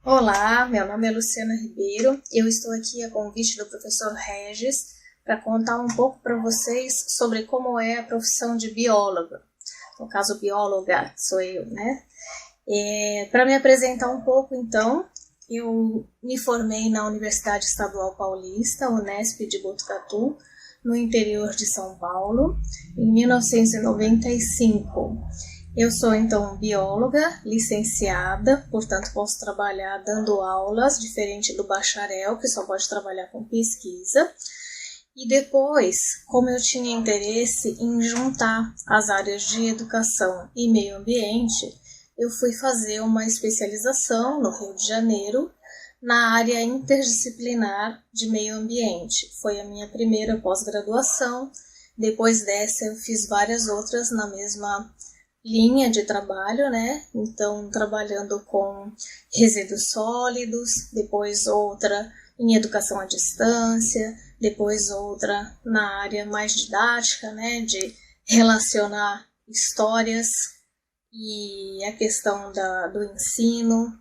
Olá, meu nome é Luciana Ribeiro. Eu estou aqui a convite do professor Regis para contar um pouco para vocês sobre como é a profissão de bióloga. No caso, bióloga sou eu, né? Para me apresentar um pouco, então, eu me formei na Universidade Estadual Paulista, Unesp de Botucatu, no interior de São Paulo, em 1995. Eu sou, então, bióloga, licenciada, portanto, posso trabalhar dando aulas, diferente do bacharel, que só pode trabalhar com pesquisa. E depois, como eu tinha interesse em juntar as áreas de educação e meio ambiente, eu fui fazer uma especialização no Rio de Janeiro, na área interdisciplinar de meio ambiente. Foi a minha primeira pós-graduação. Depois dessa, eu fiz várias outras na mesma linha de trabalho, né? Então, trabalhando com resíduos sólidos, depois outra em educação à distância, depois outra na área mais didática, né? De relacionar histórias e a questão do ensino.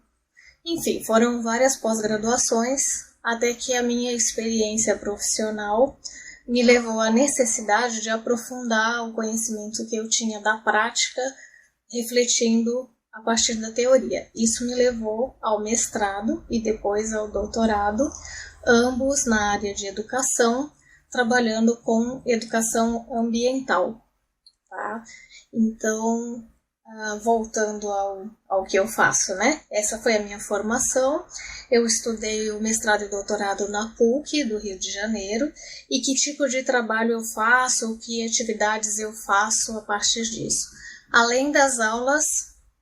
Enfim, foram várias pós-graduações, até que a minha experiência profissional me levou à necessidade de aprofundar o conhecimento que eu tinha da prática, refletindo a partir da teoria. Isso me levou ao mestrado e depois ao doutorado, ambos na área de educação, trabalhando com educação ambiental. Tá? Então, voltando ao que eu faço, né? Essa foi a minha formação. Eu estudei o mestrado e doutorado na PUC do Rio de Janeiro. E que tipo de trabalho eu faço, que atividades eu faço a partir disso? Além das aulas,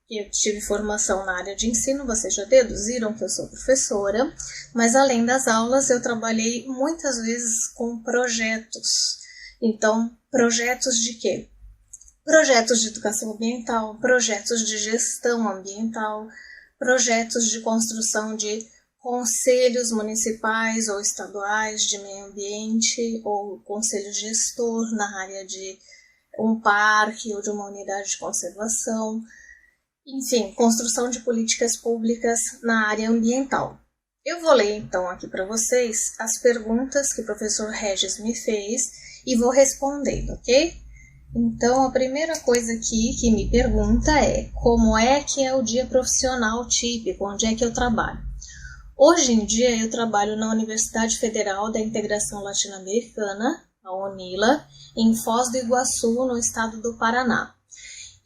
eu tive formação na área de ensino, vocês já deduziram que eu sou professora, mas além das aulas eu trabalhei muitas vezes com projetos. Então, projetos de quê? Projetos de educação ambiental, projetos de gestão ambiental, projetos de construção de conselhos municipais ou estaduais de meio ambiente ou conselho gestor na área de um parque ou de uma unidade de conservação. Enfim, construção de políticas públicas na área ambiental. Eu vou ler então aqui para vocês as perguntas que o professor Regis me fez e vou respondendo, ok? Então, a primeira coisa aqui que me pergunta é como é que é o dia profissional típico, onde é que eu trabalho? Hoje em dia eu trabalho na Universidade Federal da Integração Latino-Americana, a UNILA, em Foz do Iguaçu, no estado do Paraná.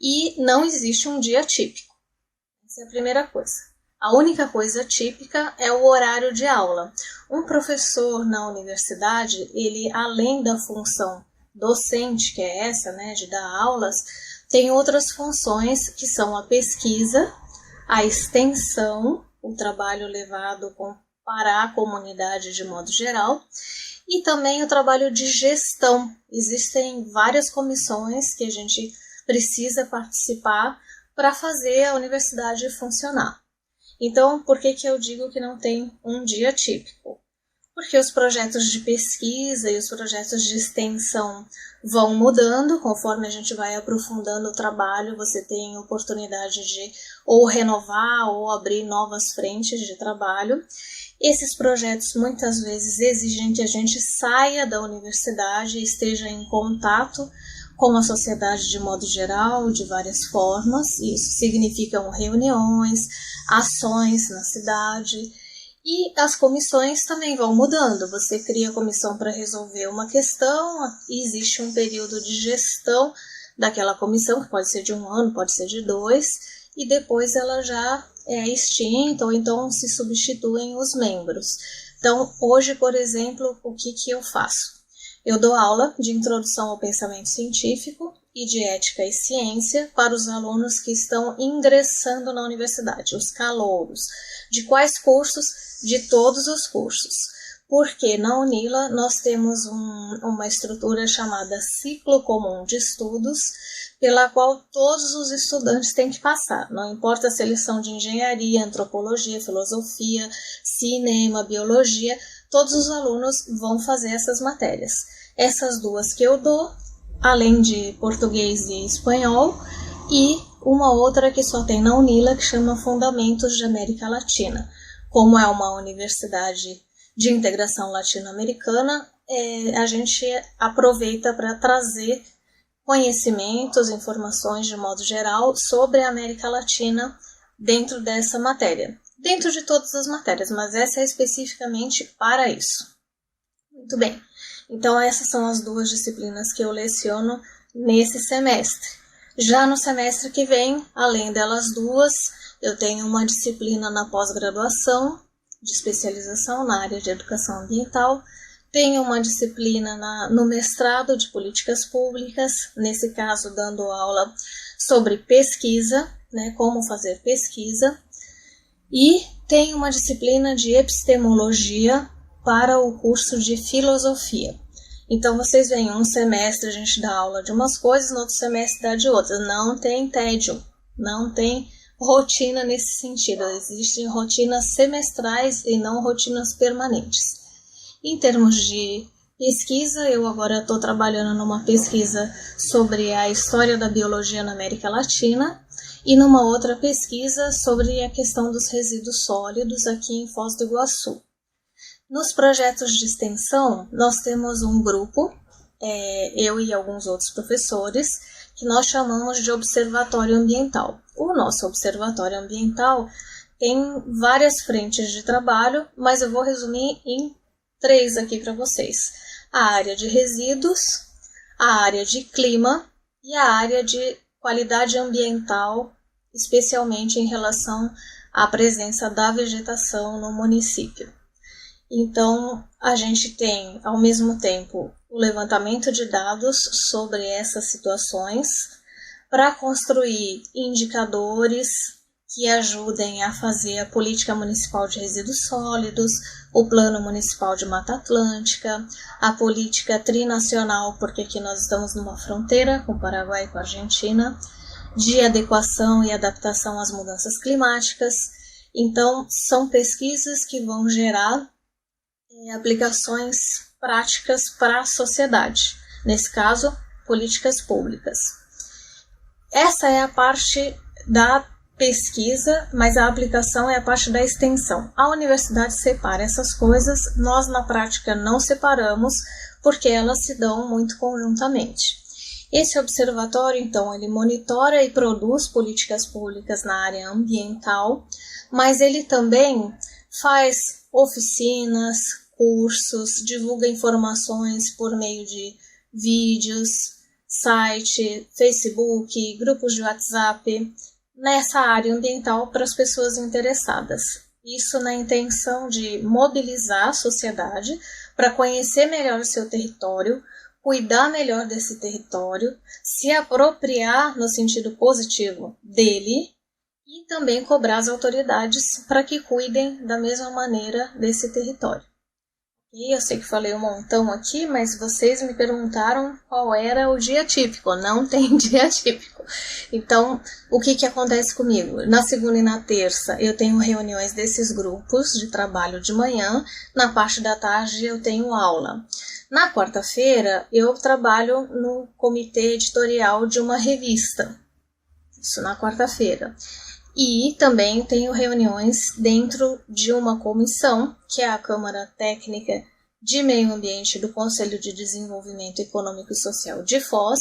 E não existe um dia típico. Essa é a primeira coisa. A única coisa típica é o horário de aula. Um professor na universidade, ele além da função docente, que é essa, né, de dar aulas, tem outras funções que são a pesquisa, a extensão, o trabalho levado para a comunidade de modo geral, e também o trabalho de gestão. Existem várias comissões que a gente precisa participar para fazer a universidade funcionar. Então, por que eu digo que não tem um dia típico? Porque os projetos de pesquisa e os projetos de extensão vão mudando, conforme a gente vai aprofundando o trabalho, você tem oportunidade de ou renovar ou abrir novas frentes de trabalho. Esses projetos muitas vezes exigem que a gente saia da universidade e esteja em contato com a sociedade de modo geral, de várias formas. Isso significam reuniões, ações na cidade. E as comissões também vão mudando. Você cria a comissão para resolver uma questão, e existe um período de gestão daquela comissão, que pode ser de 1 ano, pode ser de 2, e depois ela já é extinta, ou então se substituem os membros. Então, hoje, por exemplo, o que eu faço? Eu dou aula de introdução ao pensamento científico e de ética e ciência para os alunos que estão ingressando na universidade, os calouros. De quais cursos? De todos os cursos. Porque na UNILA nós temos uma estrutura chamada Ciclo Comum de Estudos, pela qual todos os estudantes têm que passar. Não importa se eles são de engenharia, antropologia, filosofia, cinema, biologia, todos os alunos vão fazer essas matérias. Essas duas que eu dou, além de português e espanhol, e uma outra que só tem na UNILA, que chama Fundamentos de América Latina. como é uma universidade de integração latino-americana, a gente aproveita para trazer conhecimentos, informações de modo geral sobre a América Latina dentro dessa matéria. Dentro de todas as matérias, mas essa é especificamente para isso. Muito bem, então essas são as duas disciplinas que eu leciono nesse semestre. Já no semestre que vem, além delas duas, eu tenho uma disciplina na pós-graduação, de especialização na área de educação ambiental, tenho uma disciplina no mestrado de políticas públicas, nesse caso dando aula sobre pesquisa, né, como fazer pesquisa, e tenho uma disciplina de epistemologia para o curso de filosofia. Então vocês veem, um semestre a gente dá aula de umas coisas, no outro semestre dá de outras. Não tem tédio, não tem rotina nesse sentido. Existem rotinas semestrais e não rotinas permanentes. Em termos de pesquisa, eu agora estou trabalhando numa pesquisa sobre a história da biologia na América Latina e numa outra pesquisa sobre a questão dos resíduos sólidos aqui em Foz do Iguaçu. Nos projetos de extensão, nós temos um grupo, eu e alguns outros professores, que nós chamamos de Observatório Ambiental. O nosso Observatório Ambiental tem várias frentes de trabalho, mas eu vou resumir em 3 aqui para vocês. A área de resíduos, a área de clima e a área de qualidade ambiental, especialmente em relação à presença da vegetação no município. Então, a gente tem, ao mesmo tempo, o levantamento de dados sobre essas situações para construir indicadores que ajudem a fazer a política municipal de resíduos sólidos, o plano municipal de Mata Atlântica, a política trinacional, porque aqui nós estamos numa fronteira com o Paraguai e com a Argentina, de adequação e adaptação às mudanças climáticas. Então, são pesquisas que vão gerar aplicações práticas para a sociedade, nesse caso, políticas públicas. Essa é a parte da pesquisa, mas a aplicação é a parte da extensão. A universidade separa essas coisas, nós na prática não separamos, porque elas se dão muito conjuntamente. Esse observatório, então, ele monitora e produz políticas públicas na área ambiental, mas ele também faz oficinas, cursos, divulga informações por meio de vídeos, site, Facebook, grupos de WhatsApp, nessa área ambiental para as pessoas interessadas. Isso na intenção de mobilizar a sociedade para conhecer melhor o seu território, cuidar melhor desse território, se apropriar no sentido positivo dele e também cobrar as autoridades para que cuidem da mesma maneira desse território. E eu sei que falei um montão aqui, mas vocês me perguntaram qual era o dia típico. Não tem dia típico. Então, o que acontece comigo? Na segunda e na terça eu tenho reuniões desses grupos de trabalho de manhã. Na parte da tarde eu tenho aula. Na quarta-feira eu trabalho no comitê editorial de uma revista. Isso na quarta-feira. E também tenho reuniões dentro de uma comissão, que é a Câmara Técnica de Meio Ambiente do Conselho de Desenvolvimento Econômico e Social de Foz.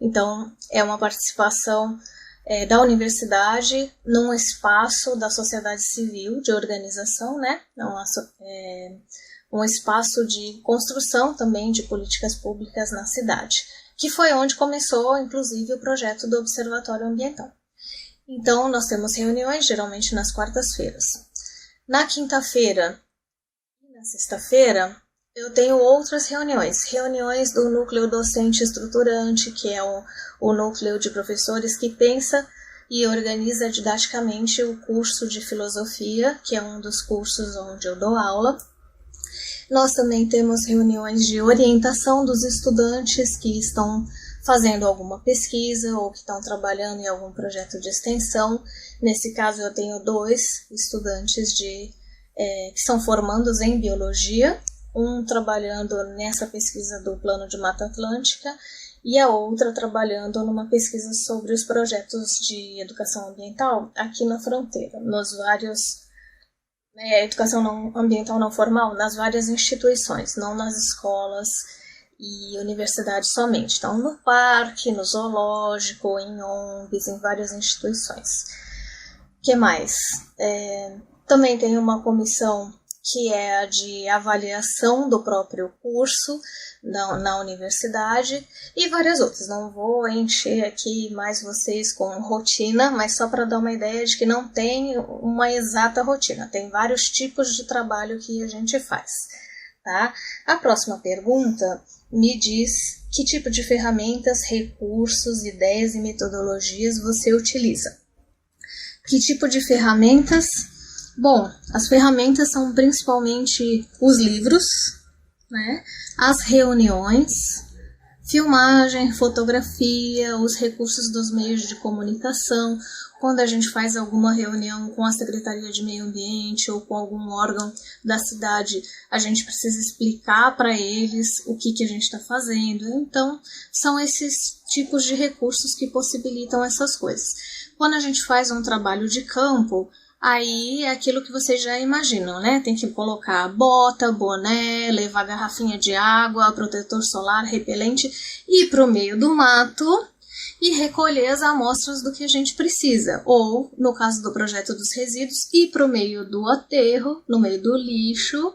Então, é uma participação da universidade num espaço da sociedade civil de organização, né? Um espaço de construção também de políticas públicas na cidade, que foi onde começou, inclusive, o projeto do Observatório Ambiental. Então, nós temos reuniões, geralmente nas quartas-feiras. Na quinta-feira e na sexta-feira, eu tenho outras reuniões do núcleo docente estruturante, que é o núcleo de professores que pensa e organiza didaticamente o curso de filosofia, que é um dos cursos onde eu dou aula. Nós também temos reuniões de orientação dos estudantes que estão fazendo alguma pesquisa ou que estão trabalhando em algum projeto de extensão. Nesse caso, eu tenho 2 estudantes que são formandos em biologia, um trabalhando nessa pesquisa do Plano de Mata Atlântica e a outra trabalhando numa pesquisa sobre os projetos de educação ambiental aqui na fronteira, nos vários educação ambiental não formal nas várias instituições, não nas escolas e universidades somente. Então, no parque, no zoológico, em ONGs, em várias instituições. O que mais? Também tem uma comissão que é a de avaliação do próprio curso na universidade e várias outras. Não vou encher aqui mais vocês com rotina, mas só para dar uma ideia de que não tem uma exata rotina. Tem vários tipos de trabalho que a gente faz. Tá? A próxima pergunta me diz que tipo de ferramentas, recursos, ideias e metodologias você utiliza. Que tipo de ferramentas? Bom, as ferramentas são principalmente os livros, né? As reuniões, filmagem, fotografia, os recursos dos meios de comunicação. Quando a gente faz alguma reunião com a Secretaria de Meio Ambiente ou com algum órgão da cidade, a gente precisa explicar para eles o que a gente está fazendo. Então, são esses tipos de recursos que possibilitam essas coisas. Quando a gente faz um trabalho de campo, aí é aquilo que vocês já imaginam, né? Tem que colocar bota, boné, levar garrafinha de água, protetor solar, repelente, ir para o meio do mato e recolher as amostras do que a gente precisa. Ou, no caso do projeto dos resíduos, ir para o meio do aterro, no meio do lixo,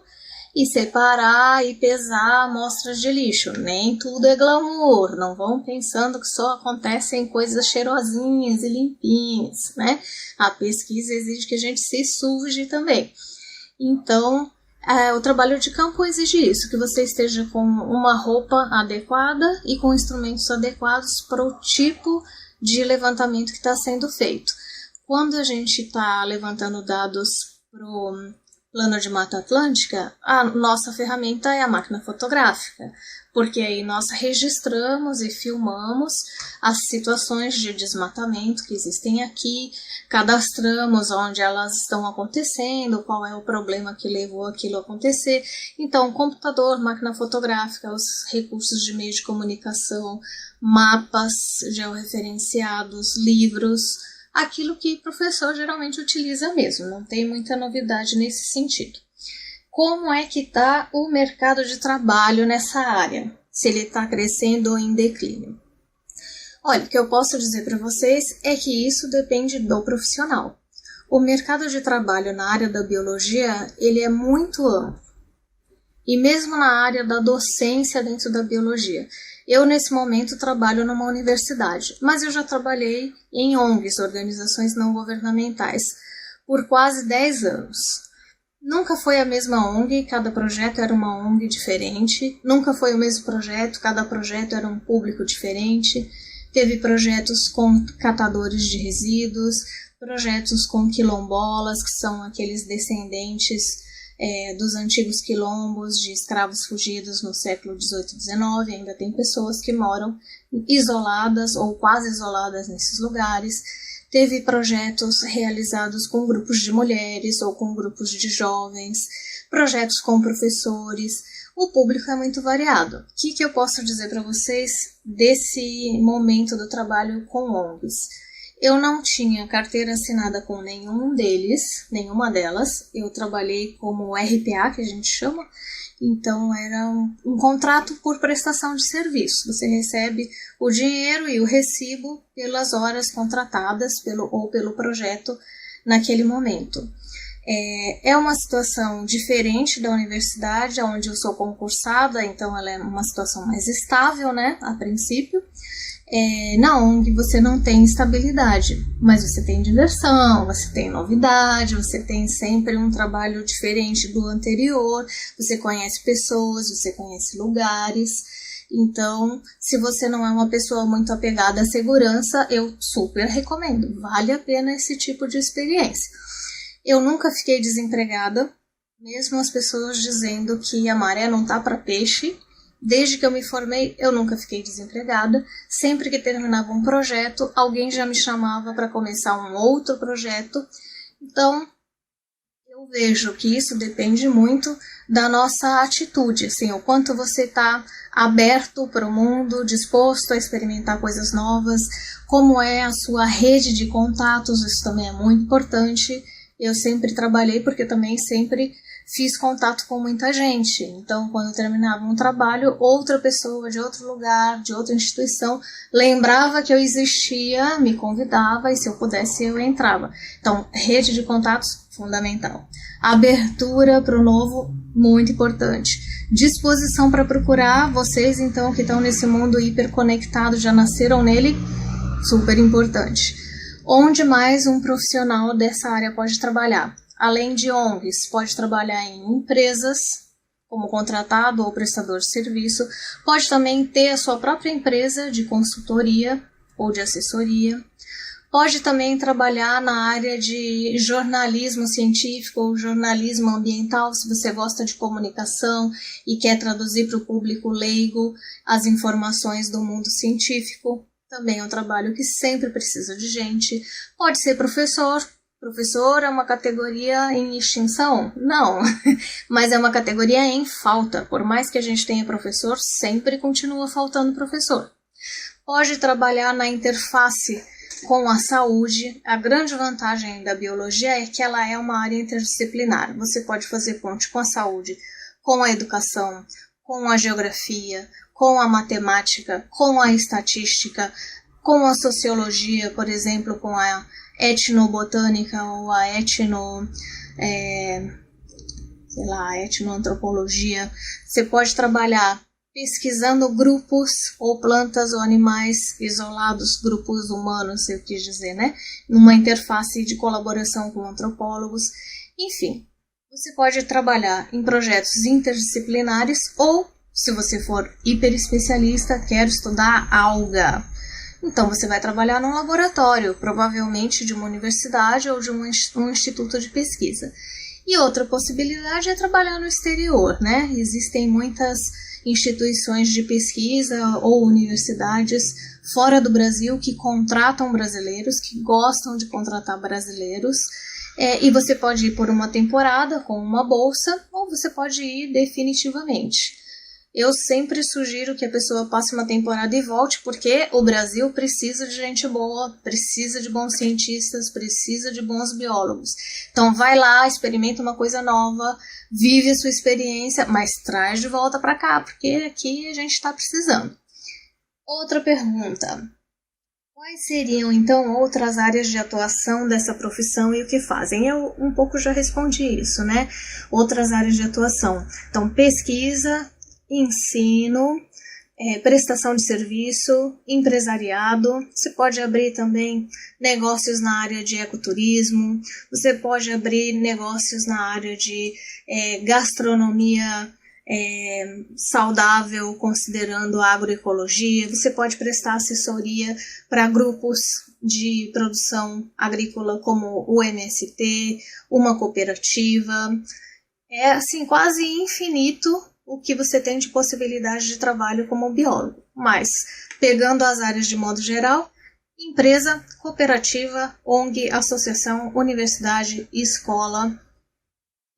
e separar e pesar amostras de lixo. Nem tudo é glamour, não vão pensando que só acontecem coisas cheirosinhas e limpinhas, né? A pesquisa exige que a gente se suje também. Então, o trabalho de campo exige isso, que você esteja com uma roupa adequada e com instrumentos adequados para o tipo de levantamento que está sendo feito. Quando a gente está levantando dados para o Plano de Mata Atlântica, a nossa ferramenta é a máquina fotográfica, porque aí nós registramos e filmamos as situações de desmatamento que existem aqui, cadastramos onde elas estão acontecendo, qual é o problema que levou aquilo a acontecer. Então, computador, máquina fotográfica, os recursos de meio de comunicação, mapas georreferenciados, livros, aquilo que o professor geralmente utiliza mesmo, não tem muita novidade nesse sentido. Como é que está o mercado de trabalho nessa área? Se ele está crescendo ou em declínio? Olha, o que eu posso dizer para vocês é que isso depende do profissional. O mercado de trabalho na área da biologia, ele é muito amplo. E mesmo na área da docência dentro da biologia. Eu, nesse momento, trabalho numa universidade, mas eu já trabalhei em ONGs, organizações não governamentais, por quase 10 anos. Nunca foi a mesma ONG, cada projeto era uma ONG diferente, nunca foi o mesmo projeto, cada projeto era um público diferente. Teve projetos com catadores de resíduos, projetos com quilombolas, que são aqueles descendentes dos antigos quilombos de escravos fugidos no século XVIII e XIX. Ainda tem pessoas que moram isoladas ou quase isoladas nesses lugares. Teve projetos realizados com grupos de mulheres ou com grupos de jovens, projetos com professores. O público é muito variado. O que eu posso dizer para vocês desse momento do trabalho com ONGs? Eu não tinha carteira assinada com nenhuma delas. Eu trabalhei como RPA, que a gente chama. Então, era um contrato por prestação de serviço. Você recebe o dinheiro e o recibo pelas horas contratadas ou pelo projeto naquele momento. É uma situação diferente da universidade, onde eu sou concursada, então ela é uma situação mais estável, né, a princípio. Na ONG você não tem estabilidade, mas você tem diversão, você tem novidade, você tem sempre um trabalho diferente do anterior, você conhece pessoas, você conhece lugares. Então, se você não é uma pessoa muito apegada à segurança, eu super recomendo, vale a pena esse tipo de experiência. Eu nunca fiquei desempregada, mesmo as pessoas dizendo que a maré não tá para peixe. Desde que eu me formei, eu nunca fiquei desempregada. Sempre que terminava um projeto, alguém já me chamava para começar um outro projeto. Então, eu vejo que isso depende muito da nossa atitude, assim, o quanto você está aberto para o mundo, disposto a experimentar coisas novas, como é a sua rede de contatos, isso também é muito importante. eu sempre trabalhei porque eu também sempre fiz contato com muita gente. Então, quando eu terminava um trabalho, outra pessoa de outro lugar, de outra instituição, lembrava que eu existia, me convidava e se eu pudesse eu entrava. Então, rede de contatos, fundamental. Abertura para o novo, muito importante. Disposição para procurar, vocês então que estão nesse mundo hiperconectado, já nasceram nele, super importante. Onde mais um profissional dessa área pode trabalhar? Além de ONGs, pode trabalhar em empresas, como contratado ou prestador de serviço, pode também ter a sua própria empresa de consultoria ou de assessoria, pode também trabalhar na área de jornalismo científico ou jornalismo ambiental, se você gosta de comunicação e quer traduzir para o público leigo as informações do mundo científico. Também é um trabalho que sempre precisa de gente. Pode ser professor. Professor é uma categoria em extinção? Não, mas é uma categoria em falta. Por mais que a gente tenha professor, sempre continua faltando professor. Pode trabalhar na interface com a saúde. A grande vantagem da biologia é que ela é uma área interdisciplinar. Você pode fazer ponte com a saúde, com a educação, com a geografia, com a matemática, com a estatística, com a sociologia, por exemplo, com a etnobotânica ou a etnoantropologia. Você pode trabalhar pesquisando grupos ou plantas ou animais isolados, grupos humanos, eu quis dizer, né? Numa interface de colaboração com antropólogos. Enfim, você pode trabalhar em projetos interdisciplinares ou, se você for hiperespecialista, quer estudar alga. Então, você vai trabalhar num laboratório, provavelmente de uma universidade ou de um instituto de pesquisa. E outra possibilidade é trabalhar no exterior, né? Existem muitas instituições de pesquisa ou universidades fora do Brasil que contratam brasileiros, que gostam de contratar brasileiros. E você pode ir por uma temporada com uma bolsa ou você pode ir definitivamente. Eu sempre sugiro que a pessoa passe uma temporada e volte, porque o Brasil precisa de gente boa, precisa de bons cientistas, precisa de bons biólogos. Então vai lá, experimenta uma coisa nova, vive a sua experiência, mas traz de volta para cá, porque aqui a gente está precisando. Outra pergunta. Quais seriam, então, outras áreas de atuação dessa profissão e o que fazem? Eu um pouco já respondi isso, né? Outras áreas de atuação. Então, pesquisa, ensino, prestação de serviço, empresariado. Você pode abrir também negócios na área de ecoturismo, você pode abrir negócios na área de gastronomia saudável, considerando a agroecologia. Você pode prestar assessoria para grupos de produção agrícola como o MST, uma cooperativa. É assim, quase infinito o que você tem de possibilidade de trabalho como biólogo. Mas, pegando as áreas de modo geral, empresa, cooperativa, ONG, associação, universidade, escola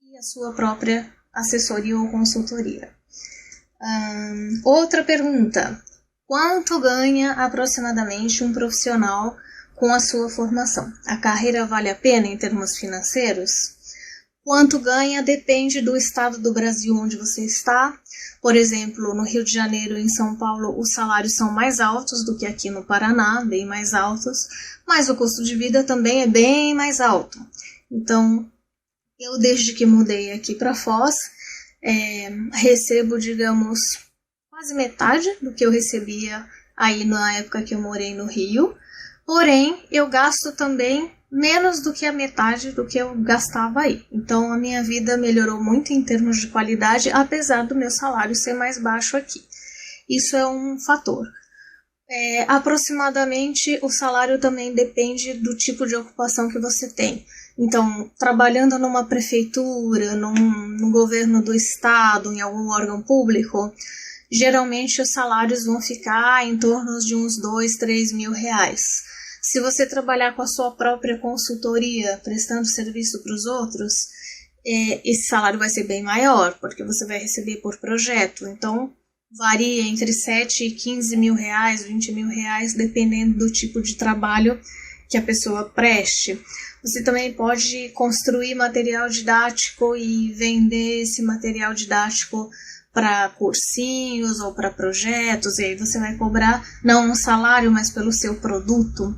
e a sua própria assessoria ou consultoria. Outra pergunta. Quanto ganha aproximadamente um profissional com a sua formação? A carreira vale a pena em termos financeiros? Quanto ganha depende do estado do Brasil onde você está. Por exemplo, no Rio de Janeiro e em São Paulo, os salários são mais altos do que aqui no Paraná, bem mais altos, mas o custo de vida também é bem mais alto. Então, eu desde que mudei aqui para Foz, recebo, digamos, quase metade do que eu recebia aí na época que eu morei no Rio, porém, eu gasto também menos do que a metade do que eu gastava aí. Então, a minha vida melhorou muito em termos de qualidade, apesar do meu salário ser mais baixo aqui. Isso é um fator. Aproximadamente, o salário também depende do tipo de ocupação que você tem. Então, trabalhando numa prefeitura, no governo do estado, em algum órgão público, geralmente os salários vão ficar em torno de uns 2, 3 mil reais. Se você trabalhar com a sua própria consultoria, prestando serviço para os outros, esse salário vai ser bem maior, porque você vai receber por projeto. Então, varia entre 7 e 15 mil reais, 20 mil reais, dependendo do tipo de trabalho que a pessoa preste. Você também pode construir material didático e vender esse material didático para cursinhos ou para projetos, e aí você vai cobrar não um salário, mas pelo seu produto.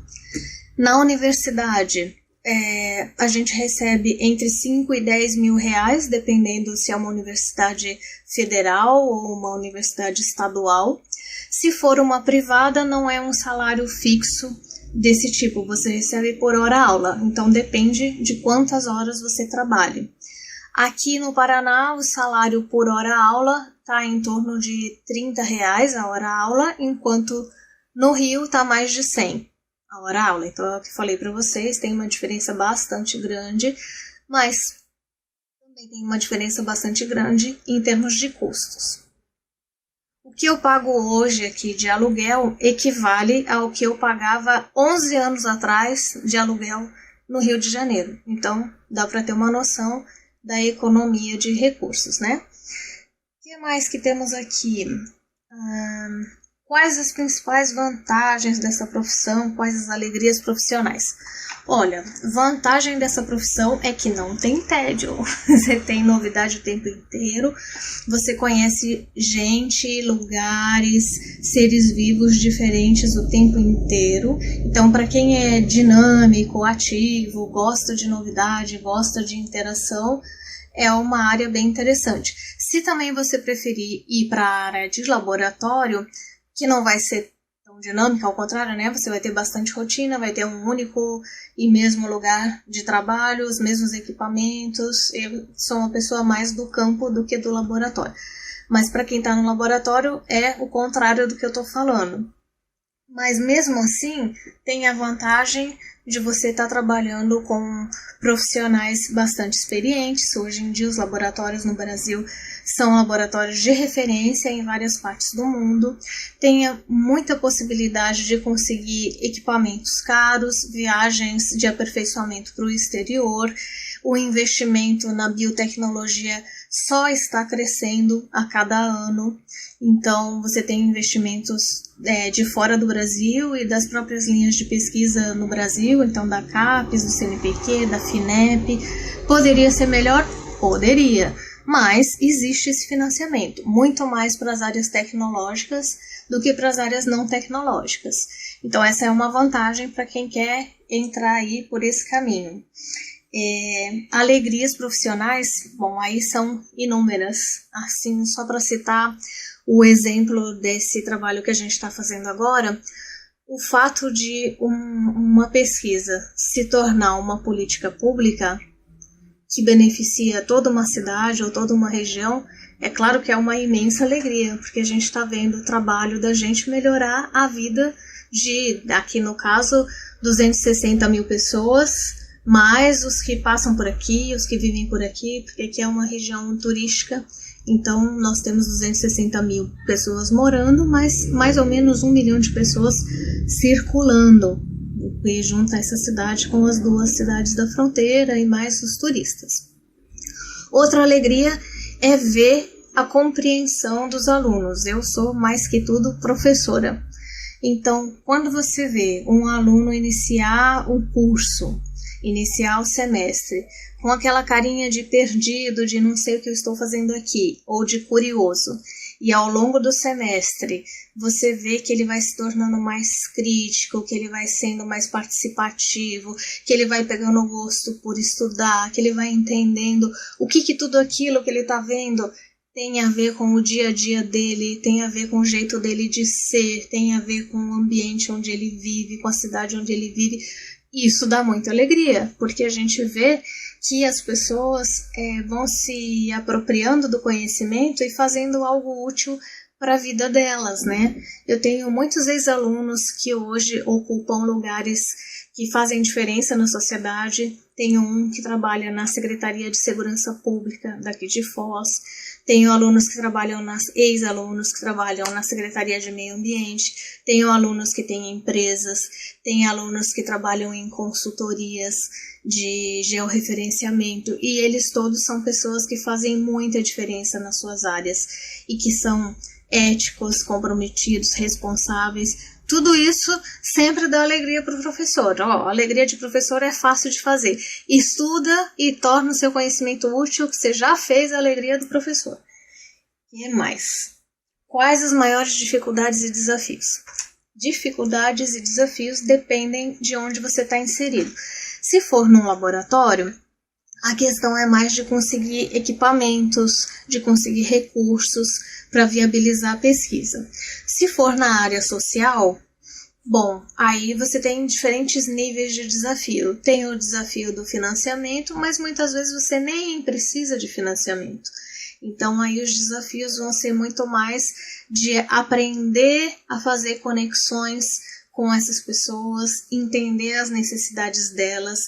Na universidade, a gente recebe entre 5 e 10 mil reais, dependendo se é uma universidade federal ou uma universidade estadual. Se for uma privada, não é um salário fixo desse tipo, você recebe por hora aula, então depende de quantas horas você trabalha. Aqui no Paraná, o salário por hora aula está em torno de R$30 a hora aula, enquanto no Rio está mais de 100 a hora aula. Então, é o que eu falei para vocês, tem uma diferença bastante grande, mas também tem uma diferença bastante grande em termos de custos. O que eu pago hoje aqui de aluguel equivale ao que eu pagava 11 anos atrás de aluguel no Rio de Janeiro. Então, dá para ter uma noção da economia de recursos, né? O que mais que temos aqui? Quais as principais vantagens dessa profissão? Quais as alegrias profissionais? Olha, vantagem dessa profissão é que não tem tédio. Você tem novidade o tempo inteiro. Você conhece gente, lugares, seres vivos diferentes o tempo inteiro. Então, para quem é dinâmico, ativo, gosta de novidade, gosta de interação, é uma área bem interessante. Se também você preferir ir para a área de laboratório, que não vai ser tão dinâmica, ao contrário, né? Você vai ter bastante rotina, vai ter um único e mesmo lugar de trabalho, os mesmos equipamentos. Eu sou uma pessoa mais do campo do que do laboratório. Mas para quem está no laboratório é o contrário do que eu estou falando. Mas mesmo assim, tem a vantagem de você estar trabalhando com profissionais bastante experientes. Hoje em dia, os laboratórios no Brasil são laboratórios de referência em várias partes do mundo. Tem muita possibilidade de conseguir equipamentos caros, viagens de aperfeiçoamento para o exterior. O investimento na biotecnologia só está crescendo a cada ano. Então, você tem investimentos de fora do Brasil e das próprias linhas de pesquisa no Brasil, então da CAPES, do CNPq, da FINEP. Poderia ser melhor? Poderia, mas existe esse financiamento, muito mais para as áreas tecnológicas do que para as áreas não tecnológicas. Então, essa é uma vantagem para quem quer entrar aí por esse caminho. Alegrias profissionais, bom, aí são inúmeras, assim, só para citar o exemplo desse trabalho que a gente está fazendo agora, o fato de uma pesquisa se tornar uma política pública que beneficia toda uma cidade ou toda uma região, é claro que é uma imensa alegria, porque a gente está vendo o trabalho da gente melhorar a vida de, aqui no caso, 260 mil pessoas, mais os que passam por aqui, os que vivem por aqui, porque aqui é uma região turística. Então, nós temos 260 mil pessoas morando, mas mais ou menos 1 milhão de pessoas circulando, o que junta essa cidade com as 2 cidades da fronteira e mais os turistas. Outra alegria é ver a compreensão dos alunos. Eu sou, mais que tudo, professora. Então, quando você vê um aluno iniciar o curso, iniciar o semestre, com aquela carinha de perdido, de não sei o que eu estou fazendo aqui, ou de curioso, e ao longo do semestre você vê que ele vai se tornando mais crítico, que ele vai sendo mais participativo, que ele vai pegando gosto por estudar, que ele vai entendendo o que tudo aquilo que ele está vendo tem a ver com o dia a dia dele, tem a ver com o jeito dele de ser, tem a ver com o ambiente onde ele vive, com a cidade onde ele vive. Isso dá muita alegria, porque a gente vê que as pessoas vão se apropriando do conhecimento e fazendo algo útil para a vida delas, né? Eu tenho muitos ex-alunos que hoje ocupam lugares que fazem diferença na sociedade. Tenho um que trabalha na Secretaria de Segurança Pública daqui de Foz. Tenho alunos que trabalham ex-alunos que trabalham na Secretaria de Meio Ambiente. Tenho alunos que têm empresas. Tenho alunos que trabalham em consultorias de georreferenciamento. E eles todos são pessoas que fazem muita diferença nas suas áreas e que são éticos, comprometidos, responsáveis, Tudo isso sempre dá alegria para o professor. A alegria de professor é fácil de fazer. Estuda e torna o seu conhecimento útil, que você já fez a alegria do professor. E mais? Quais as maiores dificuldades e desafios? Dificuldades e desafios dependem de onde você está inserido. Se for num laboratório, a questão é mais de conseguir equipamentos, de conseguir recursos para viabilizar a pesquisa. Se for na área social, bom, aí você tem diferentes níveis de desafio. Tem o desafio do financiamento, mas muitas vezes você nem precisa de financiamento. Então aí os desafios vão ser muito mais de aprender a fazer conexões com essas pessoas, entender as necessidades delas,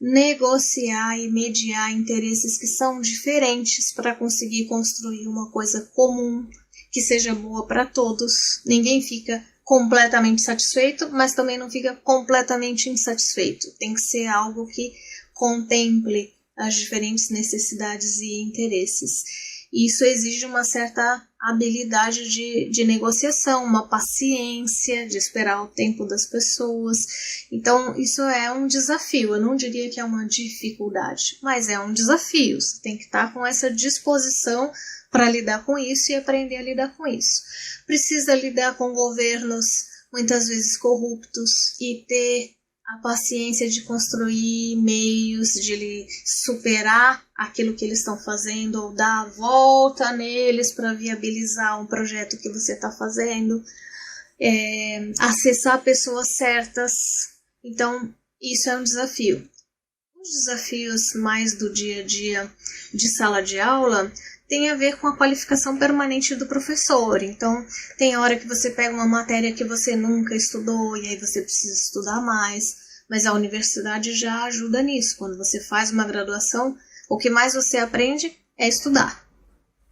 negociar e mediar interesses que são diferentes para conseguir construir uma coisa comum que seja boa para todos. Ninguém fica completamente satisfeito, mas também não fica completamente insatisfeito. Tem que ser algo que contemple as diferentes necessidades e interesses. Isso exige uma certa habilidade de negociação, uma paciência de esperar o tempo das pessoas. Então, isso é um desafio. Eu não diria que é uma dificuldade, mas é um desafio. Você tem que estar com essa disposição para lidar com isso e aprender a lidar com isso. Precisa lidar com governos muitas vezes corruptos e ter a paciência de construir meios, de superar aquilo que eles estão fazendo ou dar a volta neles para viabilizar um projeto que você está fazendo, acessar pessoas certas. Então, isso é um desafio. Os desafios mais do dia a dia de sala de aula tem a ver com a qualificação permanente do professor. Então, tem hora que você pega uma matéria que você nunca estudou e aí você precisa estudar mais, mas a universidade já ajuda nisso. Quando você faz uma graduação, o que mais você aprende é estudar.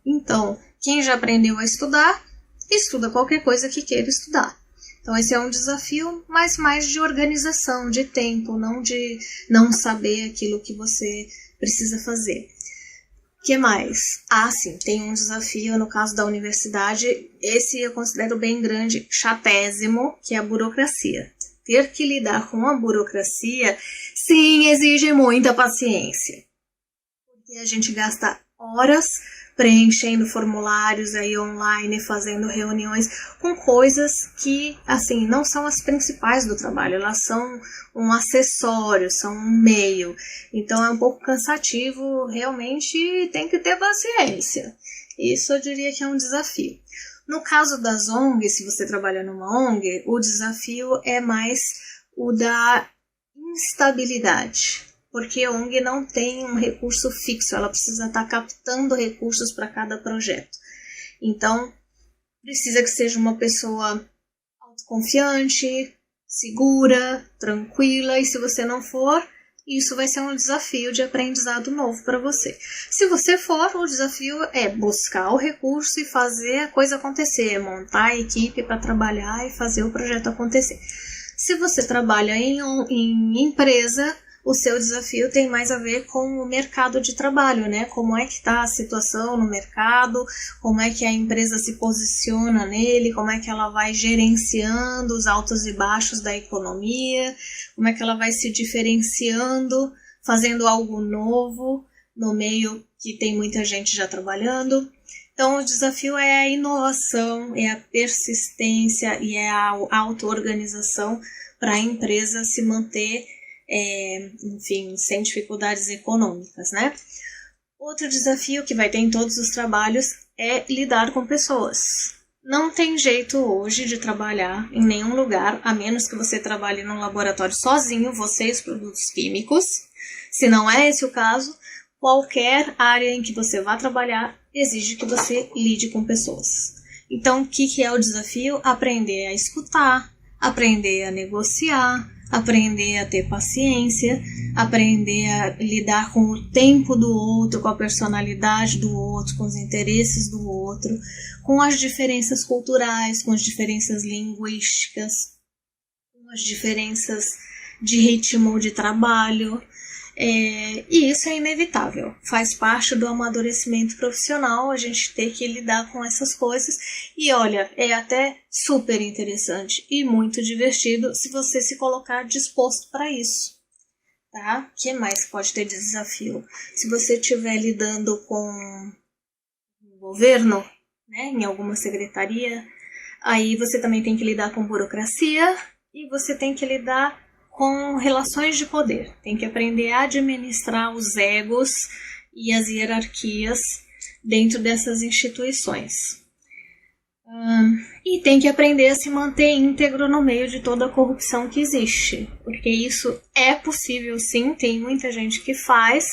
Então, quem já aprendeu a estudar, estuda qualquer coisa que queira estudar. Então, esse é um desafio, mas mais de organização, de tempo, não de não saber aquilo que você precisa fazer. O que mais? Sim, tem um desafio no caso da universidade, esse eu considero bem grande, chatésimo, que é a burocracia. Ter que lidar com a burocracia, sim, exige muita paciência. Porque a gente gasta horas preenchendo formulários aí online, fazendo reuniões com coisas que, assim, não são as principais do trabalho, elas são um acessório, são um meio. Então é um pouco cansativo, realmente tem que ter paciência. Isso eu diria que é um desafio. No caso das ONGs, se você trabalha numa ONG, o desafio é mais o da instabilidade. Porque a ONG não tem um recurso fixo, ela precisa estar captando recursos para cada projeto. Então, precisa que seja uma pessoa autoconfiante, segura, tranquila, e se você não for, isso vai ser um desafio de aprendizado novo para você. Se você for, o desafio é buscar o recurso e fazer a coisa acontecer, montar a equipe para trabalhar e fazer o projeto acontecer. Se você trabalha em empresa, o seu desafio tem mais a ver com o mercado de trabalho, né? Como é que está a situação no mercado, como é que a empresa se posiciona nele, como é que ela vai gerenciando os altos e baixos da economia, como é que ela vai se diferenciando, fazendo algo novo no meio que tem muita gente já trabalhando. Então, o desafio é a inovação, é a persistência e é a auto-organização para a empresa se manter enfim, sem dificuldades econômicas, né? Outro desafio que vai ter em todos os trabalhos é lidar com pessoas. Não tem jeito hoje de trabalhar em nenhum lugar, a menos que você trabalhe num laboratório sozinho, você e os produtos químicos. Se não é esse o caso, qualquer área em que você vá trabalhar exige que você lide com pessoas. Então, o que é o desafio? Aprender a escutar, aprender a negociar, aprender a ter paciência, aprender a lidar com o tempo do outro, com a personalidade do outro, com os interesses do outro, com as diferenças culturais, com as diferenças linguísticas, com as diferenças de ritmo de trabalho. E isso é inevitável, faz parte do amadurecimento profissional a gente ter que lidar com essas coisas. E olha, é até super interessante e muito divertido se você se colocar disposto para isso. Tá? O que mais pode ter de desafio? Se você estiver lidando com o governo, né, em alguma secretaria, aí você também tem que lidar com burocracia e você tem que lidar com relações de poder. Tem que aprender a administrar os egos e as hierarquias dentro dessas instituições. E tem que aprender a se manter íntegro no meio de toda a corrupção que existe. Porque isso é possível sim, tem muita gente que faz,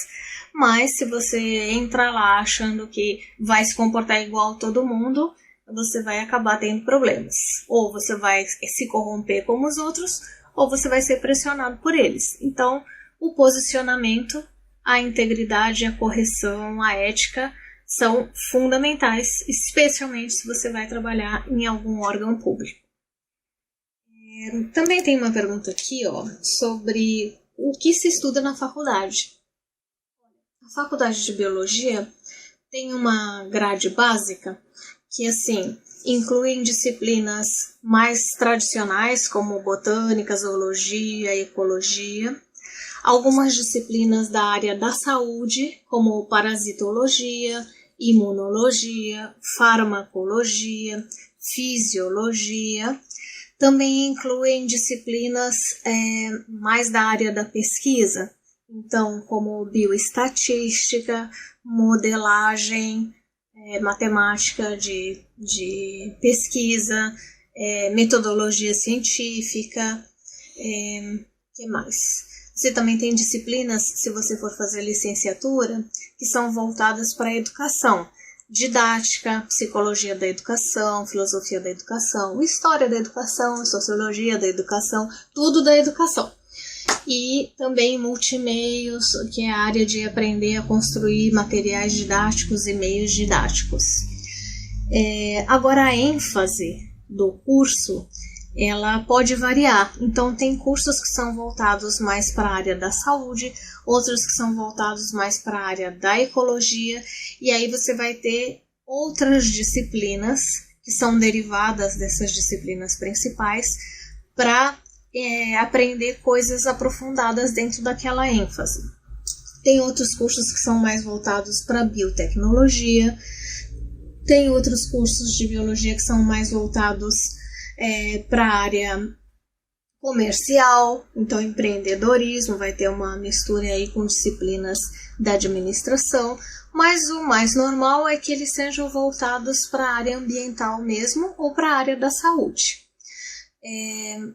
mas se você entra lá achando que vai se comportar igual a todo mundo, você vai acabar tendo problemas. Ou você vai se corromper como os outros, ou você vai ser pressionado por eles. Então, o posicionamento, a integridade, a correção, a ética são fundamentais, especialmente se você vai trabalhar em algum órgão público. Também tem uma pergunta aqui, sobre o que se estuda na faculdade. A faculdade de biologia tem uma grade básica que, assim, incluem disciplinas mais tradicionais, como botânica, zoologia, ecologia, algumas disciplinas da área da saúde, como parasitologia, imunologia, farmacologia, fisiologia. Também incluem disciplinas mais da área da pesquisa, então, como bioestatística, modelagem, matemática de pesquisa, metodologia científica, que mais? Você também tem disciplinas, se você for fazer licenciatura, que são voltadas para a educação, didática, psicologia da educação, filosofia da educação, história da educação, sociologia da educação, tudo da educação. E também multimeios, que é a área de aprender a construir materiais didáticos e meios didáticos. Agora, a ênfase do curso, ela pode variar. Então, tem cursos que são voltados mais para a área da saúde, outros que são voltados mais para a área da ecologia, e aí você vai ter outras disciplinas que são derivadas dessas disciplinas principais para aprender coisas aprofundadas dentro daquela ênfase. Tem outros cursos que são mais voltados para biotecnologia, tem outros cursos de biologia que são mais voltados para a área comercial, então empreendedorismo, vai ter uma mistura aí com disciplinas da administração, mas o mais normal é que eles sejam voltados para a área ambiental mesmo ou para a área da saúde.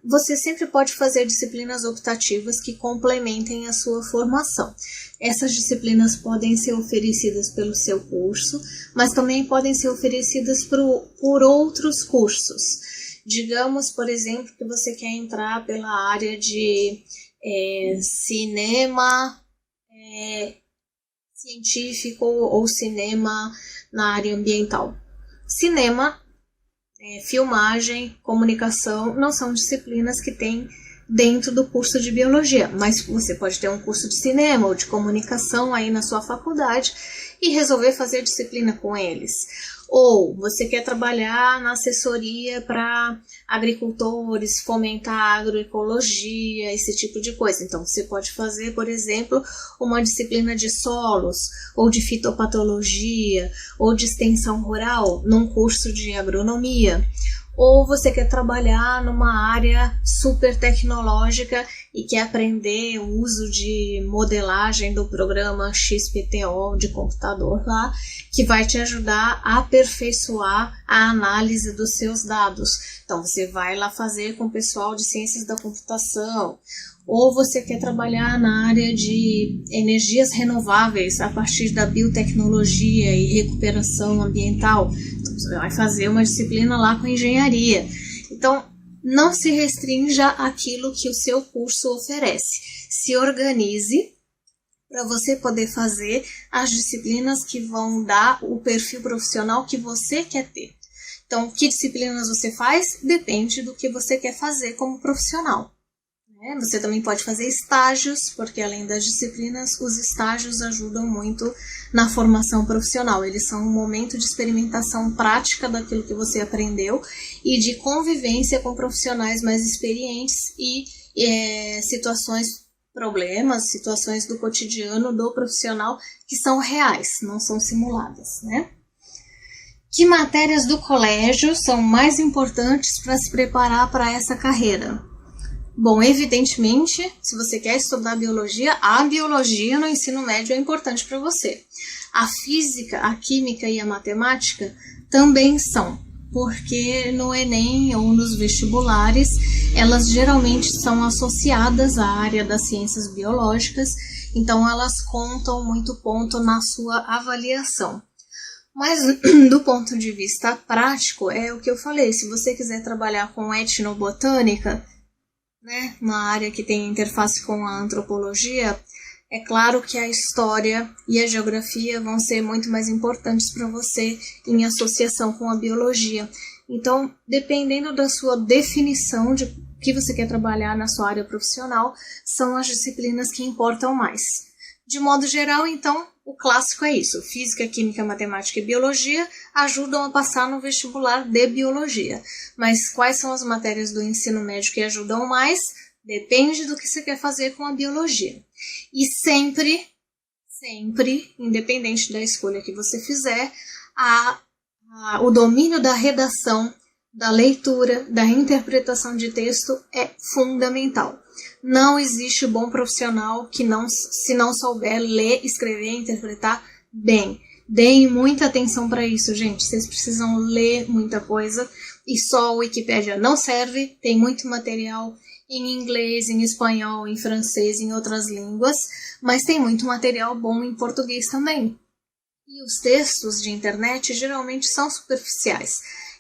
Você sempre pode fazer disciplinas optativas que complementem a sua formação. Essas disciplinas podem ser oferecidas pelo seu curso, mas também podem ser oferecidas por outros cursos. Digamos, por exemplo, que você quer entrar pela área de cinema científico ou cinema na área ambiental. Cinema, filmagem, comunicação não são disciplinas que tem dentro do curso de biologia, mas você pode ter um curso de cinema ou de comunicação aí na sua faculdade e resolver fazer disciplina com eles. Ou você quer trabalhar na assessoria para agricultores, fomentar a agroecologia, esse tipo de coisa. Então, você pode fazer, por exemplo, uma disciplina de solos, ou de fitopatologia, ou de extensão rural, num curso de agronomia. Ou você quer trabalhar numa área super tecnológica e quer aprender o uso de modelagem do programa XPTO de computador lá, que vai te ajudar a aperfeiçoar a análise dos seus dados. Então, você vai lá fazer com o pessoal de ciências da computação. Ou você quer trabalhar na área de energias renováveis a partir da biotecnologia e recuperação ambiental. Então, você vai fazer uma disciplina lá com engenharia. Então, não se restrinja àquilo que o seu curso oferece. Se organize para você poder fazer as disciplinas que vão dar o perfil profissional que você quer ter. Então, que disciplinas você faz? Depende do que você quer fazer como profissional. Você também pode fazer estágios, porque além das disciplinas, os estágios ajudam muito na formação profissional. Eles são um momento de experimentação prática daquilo que você aprendeu e de convivência com profissionais mais experientes e situações do cotidiano do profissional que são reais, não são simuladas, né? Que matérias do colégio são mais importantes para se preparar para essa carreira? Bom, evidentemente, se você quer estudar biologia, a biologia no ensino médio é importante para você. A física, a química e a matemática também são, porque no Enem ou nos vestibulares, elas geralmente são associadas à área das ciências biológicas, então elas contam muito ponto na sua avaliação. Mas do ponto de vista prático, é o que eu falei, se você quiser trabalhar com etnobotânica, né, uma área que tem interface com a antropologia, é claro que a história e a geografia vão ser muito mais importantes para você em associação com a biologia. Então, dependendo da sua definição de que você quer trabalhar na sua área profissional, são as disciplinas que importam mais. De modo geral, então, o clássico é isso. Física, química, matemática e biologia ajudam a passar no vestibular de biologia. Mas quais são as matérias do ensino médio que ajudam mais? Depende do que você quer fazer com a biologia. E sempre, independente da escolha que você fizer, o domínio da redação, da leitura, da interpretação de texto é fundamental. Não existe bom profissional que se não souber ler, escrever e interpretar bem. Deem muita atenção para isso, gente. Vocês precisam ler muita coisa e só a Wikipédia não serve. Tem muito material em inglês, em espanhol, em francês, em outras línguas, mas tem muito material bom em português também. E os textos de internet geralmente são superficiais.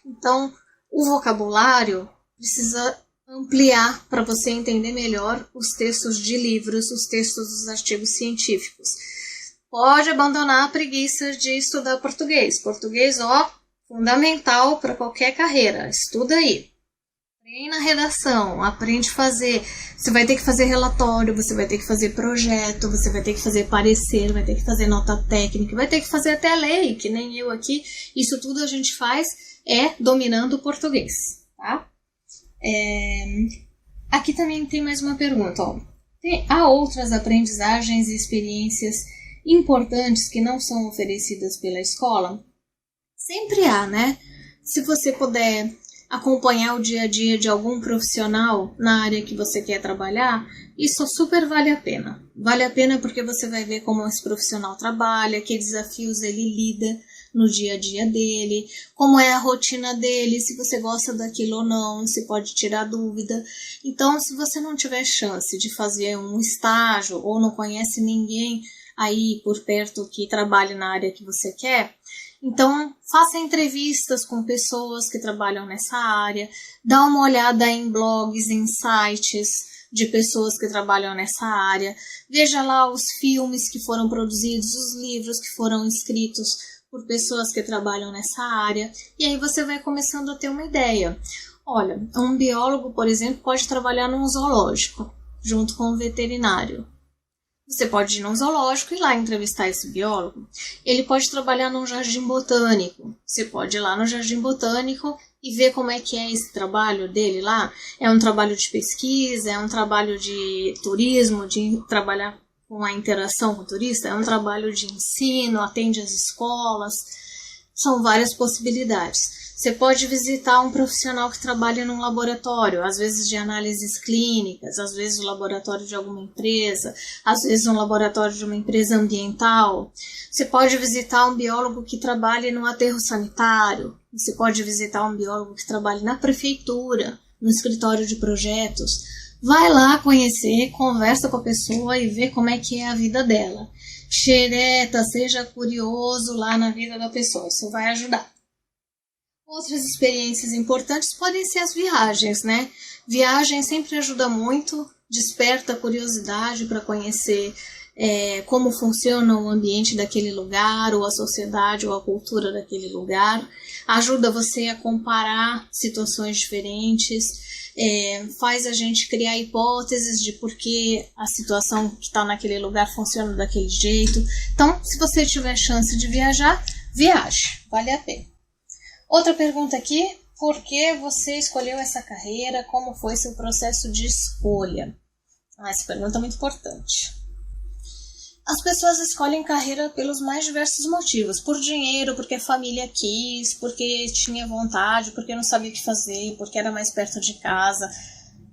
Então, o vocabulário precisa ampliar para você entender melhor os textos de livros, os textos dos artigos científicos. Pode abandonar a preguiça de estudar português. Português, fundamental para qualquer carreira. Estuda aí. Treina a redação, aprende a fazer. Você vai ter que fazer relatório, você vai ter que fazer projeto, você vai ter que fazer parecer, vai ter que fazer nota técnica, vai ter que fazer até lei, que nem eu aqui. Isso tudo a gente faz dominando o português, tá? Aqui também tem mais uma pergunta. Há outras aprendizagens e experiências importantes que não são oferecidas pela escola? Sempre há, né? Se você puder acompanhar o dia a dia de algum profissional na área que você quer trabalhar, isso super vale a pena. Vale a pena porque você vai ver como esse profissional trabalha, que desafios ele lida no dia a dia dele, como é a rotina dele, se você gosta daquilo ou não, se pode tirar dúvida. Então, se você não tiver chance de fazer um estágio ou não conhece ninguém aí por perto que trabalhe na área que você quer, então faça entrevistas com pessoas que trabalham nessa área, dá uma olhada em blogs, em sites de pessoas que trabalham nessa área, veja lá os filmes que foram produzidos, os livros que foram escritos por pessoas que trabalham nessa área, e aí você vai começando a ter uma ideia. Olha, um biólogo, por exemplo, pode trabalhar num zoológico, junto com um veterinário. Você pode ir num zoológico e ir lá entrevistar esse biólogo. Ele pode trabalhar num jardim botânico. Você pode ir lá no jardim botânico e ver como é que é esse trabalho dele lá. É um trabalho de pesquisa, é um trabalho de turismo, de trabalhar com a interação com o turista, é um trabalho de ensino, atende as escolas, são várias possibilidades. Você pode visitar um profissional que trabalha num laboratório, às vezes de análises clínicas, às vezes o laboratório de alguma empresa, às vezes um laboratório de uma empresa ambiental. Você pode visitar um biólogo que trabalhe no aterro sanitário, você pode visitar um biólogo que trabalhe na prefeitura, no escritório de projetos. Vai lá conhecer, conversa com a pessoa e vê como é que é a vida dela. Xereta, seja curioso lá na vida da pessoa, isso vai ajudar. Outras experiências importantes podem ser as viagens, né? Viagem sempre ajuda muito, desperta a curiosidade para conhecer como funciona o ambiente daquele lugar, ou a sociedade, ou a cultura daquele lugar. Ajuda você a comparar situações diferentes, faz a gente criar hipóteses de por que a situação que está naquele lugar funciona daquele jeito. Então, se você tiver chance de viajar, viaje, vale a pena. Outra pergunta aqui: por que você escolheu essa carreira? Como foi seu processo de escolha? Essa pergunta é muito importante. As pessoas escolhem carreira pelos mais diversos motivos. Por dinheiro, porque a família quis, porque tinha vontade, porque não sabia o que fazer, porque era mais perto de casa.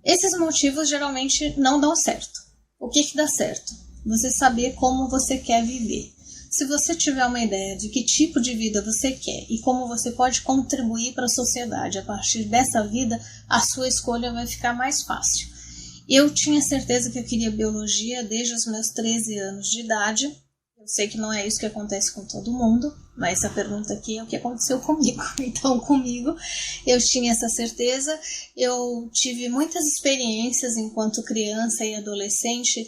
Esses motivos geralmente não dão certo. O que dá certo? Você saber como você quer viver. Se você tiver uma ideia de que tipo de vida você quer e como você pode contribuir para a sociedade a partir dessa vida, a sua escolha vai ficar mais fácil. Eu tinha certeza que eu queria biologia desde os meus 13 anos de idade. Eu sei que não é isso que acontece com todo mundo, mas essa pergunta aqui é o que aconteceu comigo. Então, comigo, eu tinha essa certeza. Eu tive muitas experiências enquanto criança e adolescente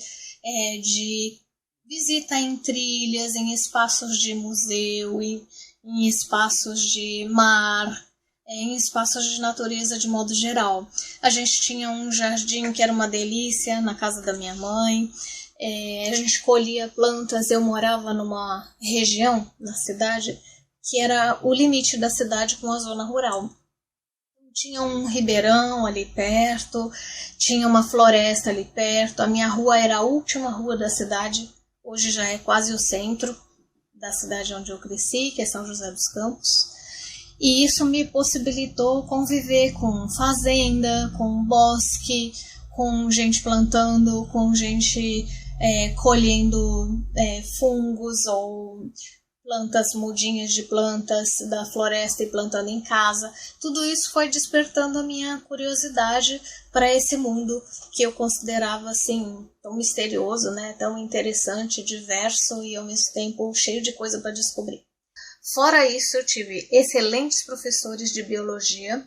de visita em trilhas, em espaços de museu, em espaços de mar, em espaços de natureza de modo geral. A gente tinha um jardim que era uma delícia na casa da minha mãe, a gente colhia plantas. Eu morava numa região na cidade que era o limite da cidade com a zona rural. Tinha um ribeirão ali perto, tinha uma floresta ali perto, a minha rua era a última rua da cidade, hoje já é quase o centro da cidade onde eu cresci, que é São José dos Campos. E isso me possibilitou conviver com fazenda, com bosque, com gente plantando, com gente colhendo fungos ou plantas, mudinhas de plantas da floresta e plantando em casa. Tudo isso foi despertando a minha curiosidade para esse mundo que eu considerava assim tão misterioso, né? Tão interessante, diverso e ao mesmo tempo cheio de coisa para descobrir. Fora isso, eu tive excelentes professores de biologia.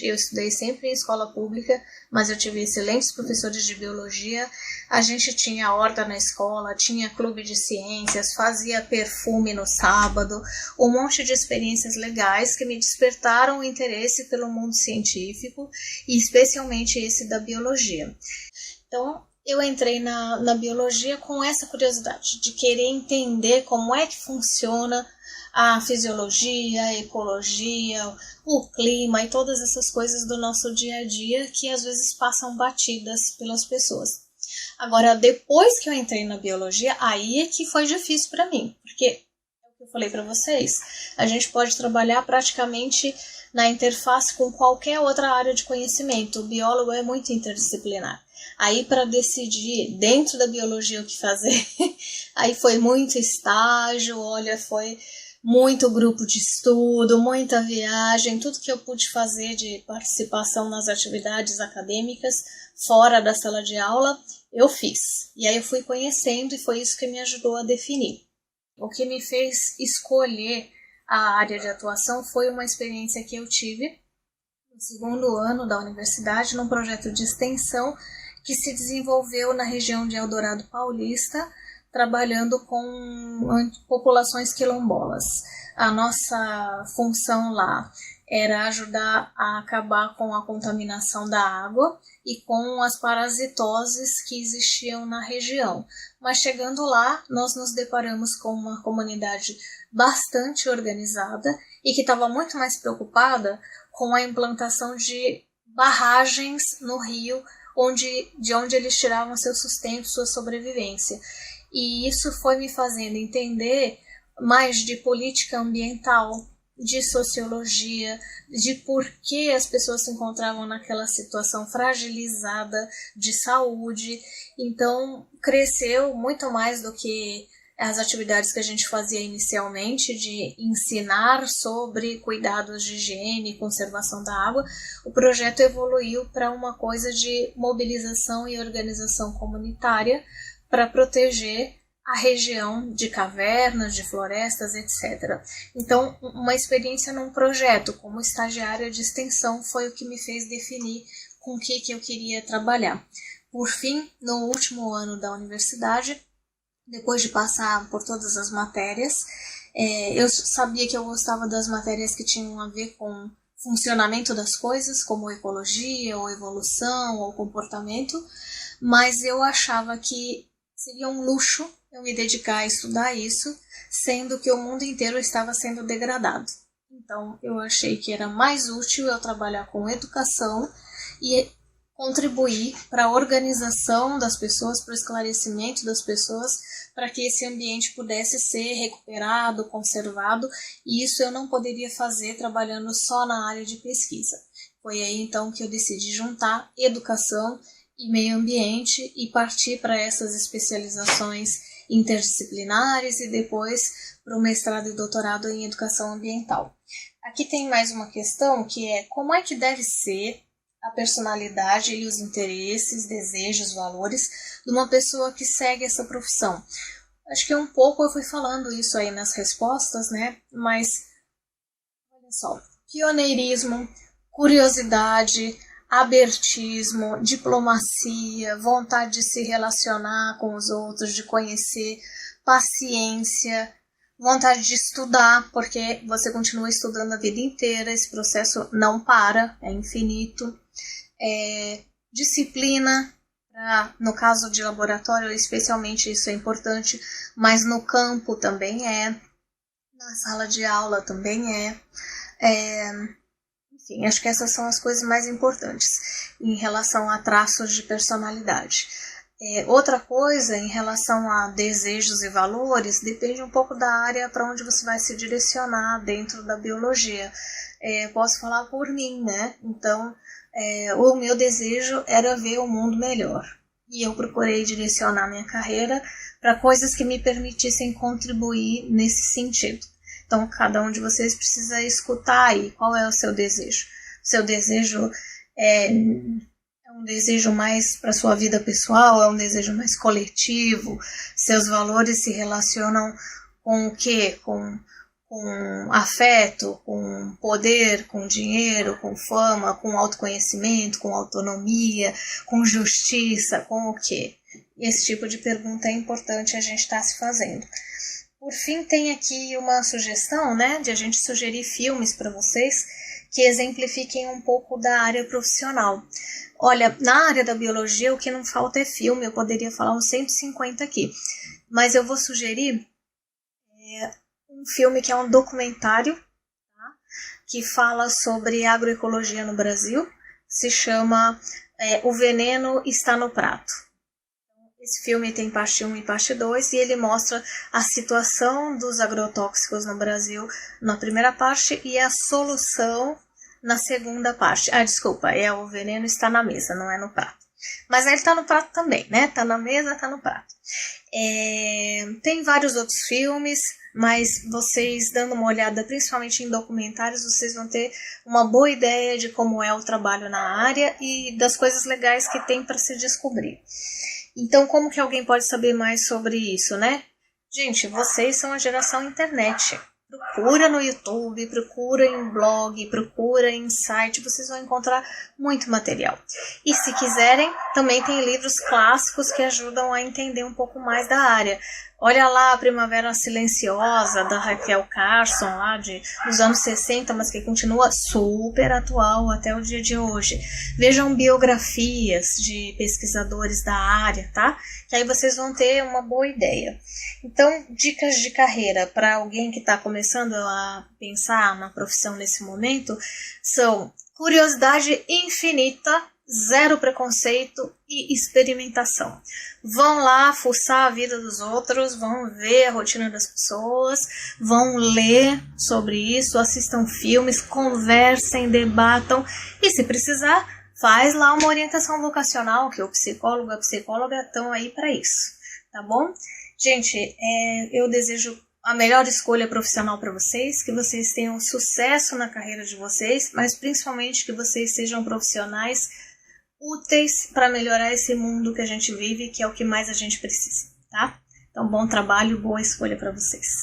Eu estudei sempre em escola pública, mas eu tive excelentes professores de biologia. A gente tinha horta na escola, tinha clube de ciências, fazia perfume no sábado, um monte de experiências legais que me despertaram o interesse pelo mundo científico, e especialmente esse da biologia. Então, eu entrei na biologia com essa curiosidade de querer entender como é que funciona a fisiologia, a ecologia, o clima e todas essas coisas do nosso dia a dia que às vezes passam batidas pelas pessoas. Agora, depois que eu entrei na biologia, aí é que foi difícil para mim, porque é o que eu falei para vocês, a gente pode trabalhar praticamente na interface com qualquer outra área de conhecimento. O biólogo é muito interdisciplinar. Aí, para decidir dentro da biologia o que fazer, aí foi muito estágio, foi muito grupo de estudo, muita viagem, tudo que eu pude fazer de participação nas atividades acadêmicas fora da sala de aula, eu fiz. E aí eu fui conhecendo e foi isso que me ajudou a definir. O que me fez escolher a área de atuação foi uma experiência que eu tive no segundo ano da universidade, num projeto de extensão que se desenvolveu na região de Eldorado Paulista, trabalhando com populações quilombolas. A nossa função lá era ajudar a acabar com a contaminação da água e com as parasitoses que existiam na região. Mas chegando lá, nós nos deparamos com uma comunidade bastante organizada e que estava muito mais preocupada com a implantação de barragens no rio, de onde eles tiravam seu sustento, sua sobrevivência. E isso foi me fazendo entender mais de política ambiental, de sociologia, de por que as pessoas se encontravam naquela situação fragilizada de saúde. Então, cresceu muito mais do que as atividades que a gente fazia inicialmente, de ensinar sobre cuidados de higiene e conservação da água. O projeto evoluiu para uma coisa de mobilização e organização comunitária para proteger a região de cavernas, de florestas, etc. Então, uma experiência num projeto como estagiária de extensão foi o que me fez definir com o que eu queria trabalhar. Por fim, no último ano da universidade, depois de passar por todas as matérias. Eu sabia que eu gostava das matérias que tinham a ver com funcionamento das coisas, como ecologia, ou evolução, ou comportamento, mas eu achava que seria um luxo eu me dedicar a estudar isso, sendo que o mundo inteiro estava sendo degradado. Então, eu achei que era mais útil eu trabalhar com educação e contribuir para a organização das pessoas, para o esclarecimento das pessoas, para que esse ambiente pudesse ser recuperado, conservado, e isso eu não poderia fazer trabalhando só na área de pesquisa. Foi aí então que eu decidi juntar educação e meio ambiente e partir para essas especializações interdisciplinares e depois para o mestrado e doutorado em educação ambiental. Aqui tem mais uma questão que é como é que deve ser a personalidade e os interesses, desejos, valores de uma pessoa que segue essa profissão. Acho que um pouco eu fui falando isso aí nas respostas, né? Mas, olha só, pioneirismo, curiosidade, abertismo, diplomacia, vontade de se relacionar com os outros, de conhecer, paciência, vontade de estudar, porque você continua estudando a vida inteira, esse processo não para, é infinito. Disciplina, no caso de laboratório, especialmente isso é importante, mas no campo também na sala de aula também enfim, acho que essas são as coisas mais importantes em relação a traços de personalidade. Outra coisa, em relação a desejos e valores, depende um pouco da área para onde você vai se direcionar dentro da biologia. Posso falar por mim, né? Então, o meu desejo era ver o mundo melhor. E eu procurei direcionar minha carreira para coisas que me permitissem contribuir nesse sentido. Então, cada um de vocês precisa escutar aí qual é o seu desejo. Seu desejo é um desejo mais para sua vida pessoal, é um desejo mais coletivo, seus valores se relacionam com o quê? Com afeto, com poder, com dinheiro, com fama, com autoconhecimento, com autonomia, com justiça, com o quê? Esse tipo de pergunta é importante a gente estar se fazendo. Por fim, tem aqui uma sugestão, né, de a gente sugerir filmes para vocês que exemplifiquem um pouco da área profissional. Olha, na área da biologia o que não falta é filme, eu poderia falar uns 150 aqui, mas eu vou sugerir um filme que é um documentário, tá? Que fala sobre agroecologia no Brasil, se chama O Veneno Está no Prato. Esse filme tem parte 1 e parte 2 e ele mostra a situação dos agrotóxicos no Brasil na primeira parte e a solução na segunda parte. Desculpa, O Veneno Está na Mesa, não é no prato. Mas ele está no prato também, né? Está na mesa, está no prato. Tem vários outros filmes, mas vocês dando uma olhada principalmente em documentários, vocês vão ter uma boa ideia de como é o trabalho na área e das coisas legais que tem para se descobrir. Então, como que alguém pode saber mais sobre isso, né? Gente, vocês são a geração internet. Procura no YouTube, procura em blog, procura em site, vocês vão encontrar muito material. E se quiserem, também tem livros clássicos que ajudam a entender um pouco mais da área. Olha lá a Primavera Silenciosa, da Raquel Carson, lá dos anos 60, mas que continua super atual até o dia de hoje. Vejam biografias de pesquisadores da área, tá? Que aí vocês vão ter uma boa ideia. Então, dicas de carreira para alguém que está começando a pensar na profissão nesse momento são curiosidade infinita, zero preconceito e experimentação. Vão lá fuçar a vida dos outros, vão ver a rotina das pessoas, vão ler sobre isso, assistam filmes, conversem, debatam e, se precisar, faz lá uma orientação vocacional, que o psicólogo e a psicóloga estão aí para isso, tá bom? Gente, eu desejo a melhor escolha profissional para vocês, que vocês tenham sucesso na carreira de vocês, mas principalmente que vocês sejam profissionais úteis para melhorar esse mundo que a gente vive, que é o que mais a gente precisa, tá? Então, bom trabalho, boa escolha para vocês.